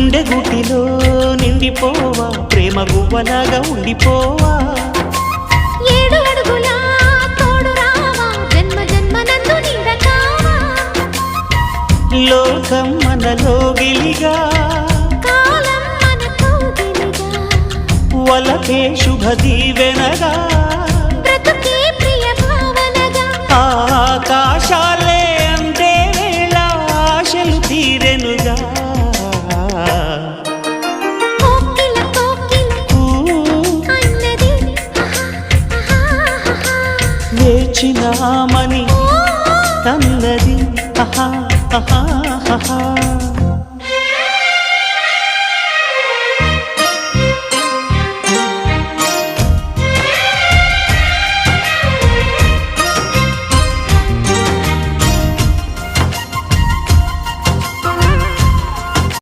గుండె గుటిలో నిండిపోవా ప్రేమ గువ్వలాగా ఉండిపోవా 7 అడుగుల తోడు రావా జన్మ జన్మనందు నిందకావా లోకం మనలో గిలిగా కాలం మనతో గిలిగా వలకే శుభ దీవెనగా బ్రతుకే ప్రియ భావనగా ఆకాశాలే అందే వేళ ఆశలు తీరెనుగా కోకిల అన్నది వేచినామని అన్నది